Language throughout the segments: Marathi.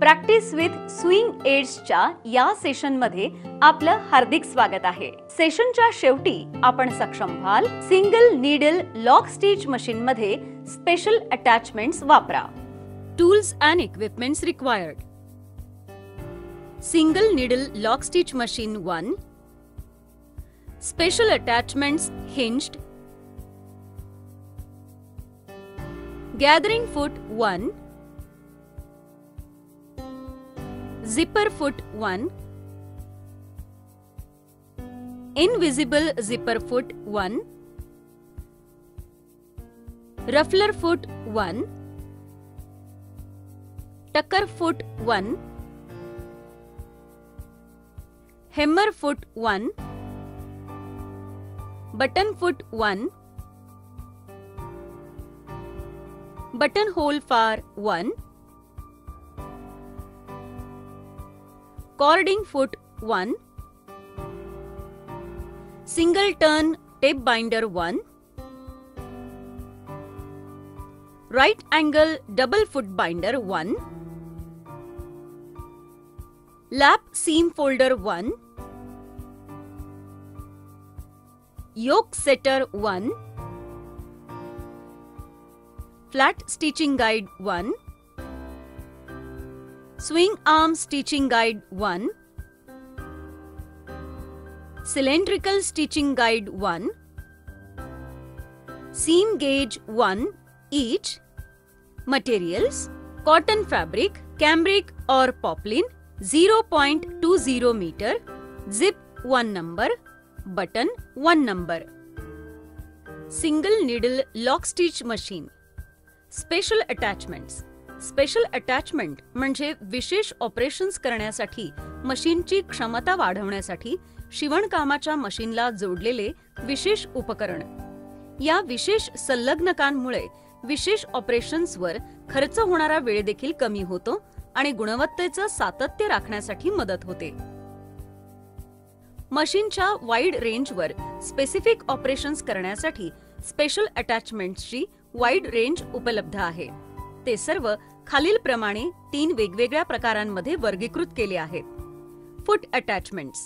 प्रॅक्टिस विथ स्विंग एड्सच्या या सेशनमध्ये आपलं हार्दिक स्वागत आहे। सेशनच्या शेवटी आपण सक्षम व्हाल single needle lock stitch machine मध्ये स्पेशल अटॅचमेंट्स वापरा। Tools and equipments required. Single needle lock stitch machine 1, special attachments hinged, gathering foot 1, zipper foot 1, invisible zipper foot 1, ruffler foot 1, tucker foot 1, hemmer foot 1, button foot 1, buttonhole for 1, cording foot 1, single turn tape binder 1, right angle double foot binder 1, lap seam folder 1, yoke setter 1, flat stitching guide 1, swing arm stitching guide 1, cylindrical stitching guide 1, seam gauge 1 each. Materials: cotton fabric, cambric or poplin 0.20 meter, zip 1 number, button 1 number. Single needle lock stitch machine. Special attachments. Special attachment म्हणजे विशेष ऑपरेशन्स करण्यासाठी मशीनची क्षमता वाढवण्यासाठी शिवणकामाच्या मशीनला जोडलेले विशेष उपकरण। या विशेष संलग्नकांमुळे विशेष ऑपरेशन्सवर खर्च होणारा वेळ देखील कमी होतो आणि गुणवत्तेचं सातत्य राखण्यासाठी मदत होते। मशीनच्या वाईड रेंजवर स्पेसिफिक ऑपरेशन्स करण्यासाठी स्पेशल अटॅचमेंट्सची वाईड रेंज उपलब्ध आहे। ते सर्व खालील प्रमाणे 3 वेगवेगळ्या प्रकारांमध्ये वर्गीकृत केले आहेत। फूट अटॅचमेंट्स।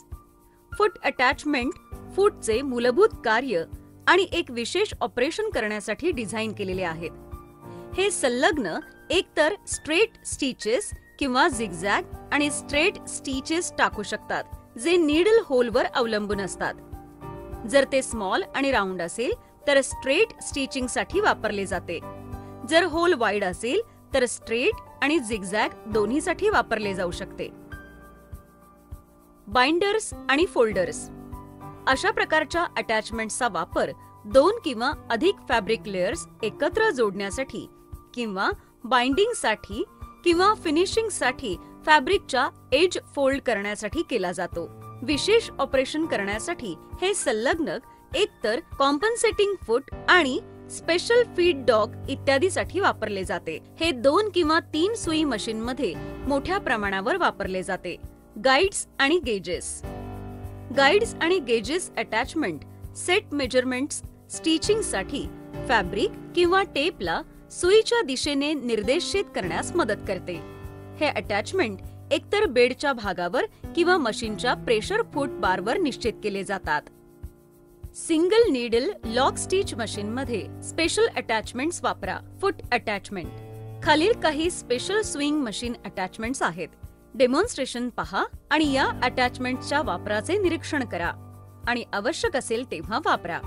फूट अटॅचमेंट फूटचे मूलभूत कार्य आणि एक विशेष ऑपरेशन करण्यासाठी डिझाइन केलेले आहेत। हे संलग्न एकतर स्ट्रेट स्टिचेस किंवा झिगझॅग आणि स्ट्रेट स्टिचेस टाकू शकतात, जे नीडल होलवर अवलंबून असतात। जर ते स्मॉल आणि राऊंड असेल तर स्ट्रेट स्टिचिंगसाठी वापरले जाते। जर होल वाईड असेल तर स्ट्रेट आणि झिगझॅग दोन्हीसाठी वापरले जाऊ शकते। बाइंडर्स आणि फोल्डर्स। अशा प्रकारच्या अटॅचमेंट्सचा वापर 2 किंवा अधिक फॅब्रिक लेयर्स एकत्र जोडण्यासाठी किंवा बाइंडिंगसाठी किंवा फिनिशिंगसाठी फॅब्रिकच्या एज फोल्ड करण्यासाठी केला जातो। विशेष ऑपरेशन करण्यासाठी हे संलग्नक एकतर कॉम्पन्सेटिंग फूट आणि स्पेशल फीड डॉग इत्यादीसाठी वापरले जाते। हे 2 किंवा 3 सुई मशीन मध्ये मोठ्या प्रमाणावर वापरले जाते। गाइड्स आणि गेजेस। गाइड्स आणि gauges attachment set measurements stitching साठी फॅब्रिक किंवा टेपला सुईच्या दिशेने निर्देशित करण्यास मदत करते। हे अटॅचमेंट एकतर बेडच्या भागावर किंवा मशीनच्या प्रेशर फूट बारवर निश्चित केले जातात। Single needle lock stitch machine मध्ये स्पेशल अटॅचमेंट्स वापरा। फूट अटॅचमेंट। खालील काही स्पेशल स्विंग मशीन अटॅचमेंट्स आहेत। डेमॉन्स्ट्रेशन पहा आणि या अटॅचमेंट्सच्या वापराचे निरीक्षण करा आणि आवश्यक असेल तेव्हा वापरा।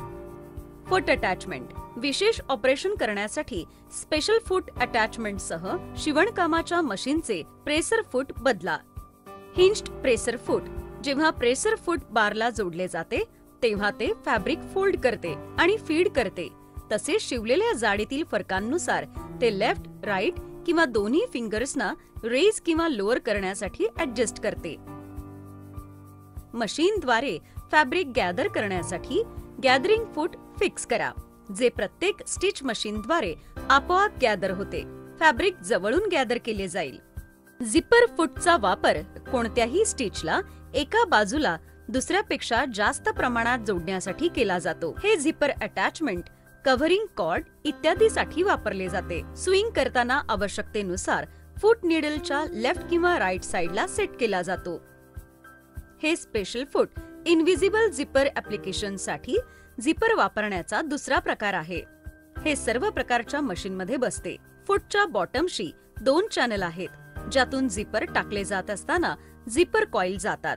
फूट अटॅचमेंट। विशेष ऑपरेशन करण्यासाठी स्पेशल फूट अटॅचमेंटसह शिवणकामाच्या मशीनचे प्रेसर फूट बदला। हिंज्ड प्रेसर फूट। जेव्हा प्रेसर फूट बारला जोडले जाते तेव्हा ते फॅब्रिक फोल्ड करते आणि फीड करते। तसेच शिवलेल्या जाडीतील फरकांनुसार ते लेफ्ट, राईट किंवा दोन्ही फिंगर्सना रेज किंवा लोअर करण्यासाठी ऍडजस्ट करते। मशीनद्वारे फॅब्रिक गॅदर करण्यासाठी गॅदरिंग फूट फिक्स करा, जे प्रत्येक स्टिच मशीनद्वारे आपोआप गॅदर होते। फॅब्रिक जवळून गॅदर केले जाईल। झिपर फूटचा वापर कोणत्याही स्टिचला एका बाजूला दुसऱ्यापेक्षा जास्त प्रमाणात जोडण्यासाठी केला जातो। हे झिपर अटॅचमेंट कव्हरिंग कॉर्ड इत्यादीसाठी वापरले जाते। स्विंग करताना आवश्यकतेनुसार फूट नीडलच्या लेफ्ट किंवा राईट साइडला सेट केला जातो. हे स्पेशल फूट इनव्हिजिबल झिपर ऍप्लिकेशनसाठी झिपर वापरण्याचा दुसरा प्रकार आहे. हे सर्व प्रकारच्या मशीनमध्ये बसते. फूटच्या बॉटमशी 2 चॅनल आहेत, ज्यातून झिपर टाकले जात असताना झिपर कॉईल जातात.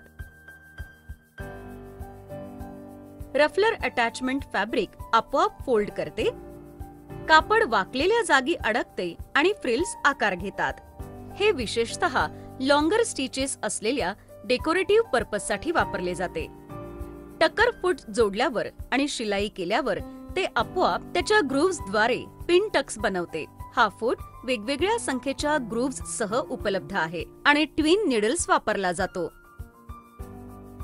रफलर अटॅचमेंट फॅब्रिक आपोआप फोल्ड करते, कापड वाकलेल्या जागी अडकते आणि फ्रिल्स आकार घेतात. हे विशेषतः लॉंगर स्टिचेस असलेल्या डेकोरेटिव्ह पर्पजसाठी वापरले जाते. टकर फूट जोडल्यावर आणि शिलाई केल्यावर ते आपोआप त्याच्या ग्रूव्हजद्वारे पिन टक्स बनवते. हा फूट वेगवेगळ्या संख्येच्या ग्रूव्हज सह उपलब्ध आहे आणि ट्विन नीडल्स वापरला जातो.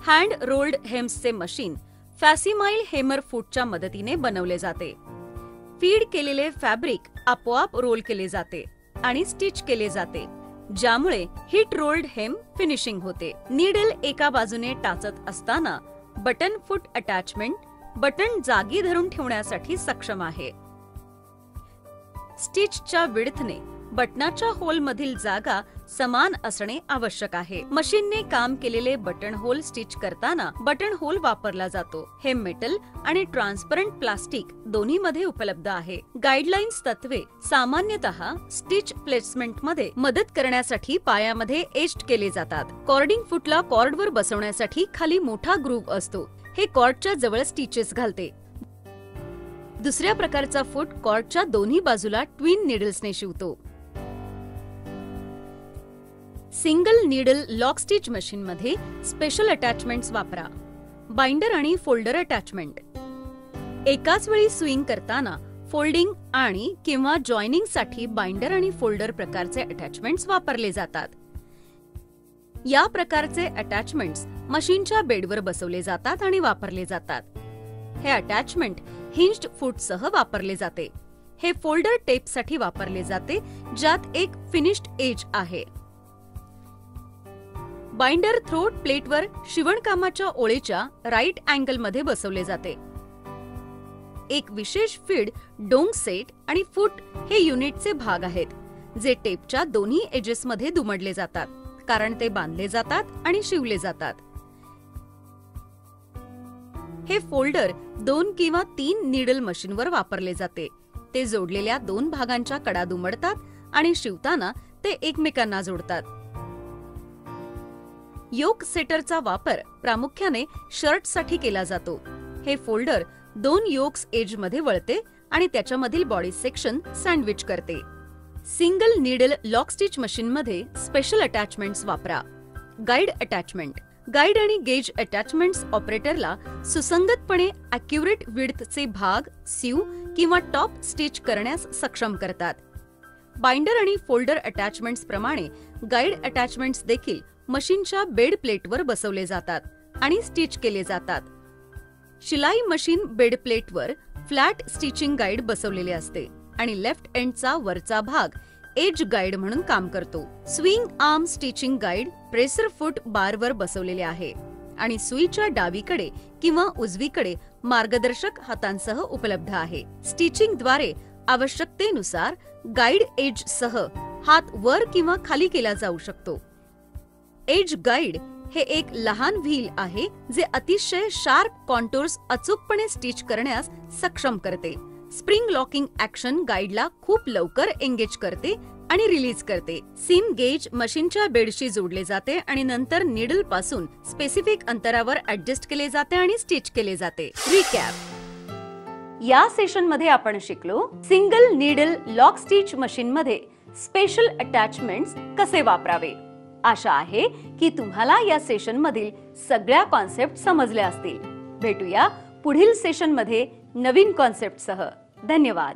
हँड रोल्ड हेम्सचे मशीन फॅसिमाइल हेमर फूटच्या मदतीने बनवले जाते. फीड केलेले फॅब्रिक आपोआप रोल केले जाते आणि स्टिच केले जाते, ज्यामुळे हिट रोल्ड हेम फिनिशिंग होते. नीडल एका बाजूने टाचत असताना बटन फूट अटॅचमेंट बटन जागी धरून ठेवण्यासाठी सक्षम आहे. स्टिचच्या विड्थने बटनाच्या होल मधील जागा समान असणे आवश्यक आहे. मशीनने काम केलेले बटन होल स्टिच करताना बटन होल वापरला जातो. हे मेटल आणि ट्रान्सपरंट प्लास्टिक दोन्ही मध्ये उपलब्ध आहे. गाईडलाईन्स तत्वे सामान्यतः स्टिच प्लेसमेंट मध्ये मदत करण्यासाठी पायामध्ये एज्ड केले जातात. कॉर्डिंग फूटला कॉर्डवर बसवण्यासाठी खाली मोठा ग्रूव्ह असतो. हे कॉर्डच्या जवळ स्टिचेस घालते. दुसऱ्या प्रकारचा फूट कॉर्डच्या दोन्ही बाजूला ट्विन नीडल्सने शिवतो. Single needle lock stitch machine मध्ये स्पेशल अटॅचमेंट्स वापरा. बाइंडर आणि फोल्डर अटॅचमेंट एकाच वेळी स्विंग करताना फोल्डिंग आणि किंवा जॉइनिंग साठी बाइंडर आणि फोल्डर प्रकारचे अटॅचमेंट्स वापरले जातात. या प्रकारचे अटॅचमेंट्स मशीनच्या बेडवर बसवले जातात आणि वापरले जातात. हे अटॅचमेंट हिंज्ड फूटसह वापरले जाते. हे फोल्डर टेपसाठी वापरले जाते, ज्यात एक फिनिश्ड एज आहे. बाइंडर थ्रोट प्लेटवर शिवणकामाच्या ओळीच्या राईट अँगल मध्ये बसवले जाते. एक विशेष फीड, डोंग सेट आणि फूट हे युनिटचे भाग आहेत, जे टेपच्या दोन्ही एजेस मध्ये दुमडले जातात, कारण ते बांधले जातात आणि शिवले जातात. हे फोल्डर 2 किंवा 3 नीडल मशीनवर वापरले जाते. ते जोडलेल्या 2 भागांच्या कडा दुमडतात आणि शिवताना ते एकमेकांना जोडतात. योक सेटरचा वापर प्रामुख्याने शर्टसाठी केला जातो. हे फोल्डर 2 योक्स एज मध्ये वळते आणि त्याच्यामधील बॉडी सेक्शन सँडविच करते. सिंगल नीडल लॉक स्टिच मशीनमध्ये स्पेशल अटॅचमेंट्स वापरा. गाईड अटॅचमेंट गाईड आणि गेज अटॅचमेंट्स ऑपरेटरला सुसंगतपणे अॅक्युरेट विड्थचे भाग सीव किंवा टॉप स्टिच करण्यास सक्षम करतात. बाइंडर आणि फोल्डर अटॅचमेंट्स प्रमाणे गाईड अटॅचमेंट्स देखील मशीनच्या बेड प्लेटवर बसवले जातात आणि स्टिच केले जातात. शिलाई मशीन बेड प्लेटवर फ्लॅट स्टिचिंग गाईड बसवलेले असते आणि लेफ्ट एंडचा वरचा भाग एज गाईड म्हणून काम करतो. Swing arm stitching guide presser foot बारवर बसवलेले आहे आणि सुईच्या डावीकडे किंवा उजवीकडे मार्गदर्शक हातांसह उपलब्ध आहे. स्टिचिंगद्वारे आवश्यकतेनुसार गाईड एज सह हात वर किंवा खाली केला जाऊ शकतो. एज गाईड हे एक लहान व्हील आहे, जे अतिशय शार्प कॉन्टोर्स अचूकपणे स्टिच करण्यास सक्षम करते. स्प्रिंग लॉकिंग ऍक्शन गाईडला खूप लवकर एंगेज करते आणि रिलीज करते. सीम गेज मशीनच्या बेडशी जोडले जाते आणि नंतर नीडल पासून स्पेसिफिक अंतरावर ऍडजस्ट केले जाते आणि स्टिच केले जाते. रिकॅप: या सेशन मध्ये आपण शिकलो single needle lock stitch machine मध्ये स्पेशल अटॅचमेंट्स कसे वापरावे. आशा आहे की तुम्हाला या सेशन मधील सगळ्या कॉन्सेप्ट समजल्या असतील. भेटूया पुढील सेशन मध्ये नवीन कॉन्सेप्ट सह. धन्यवाद.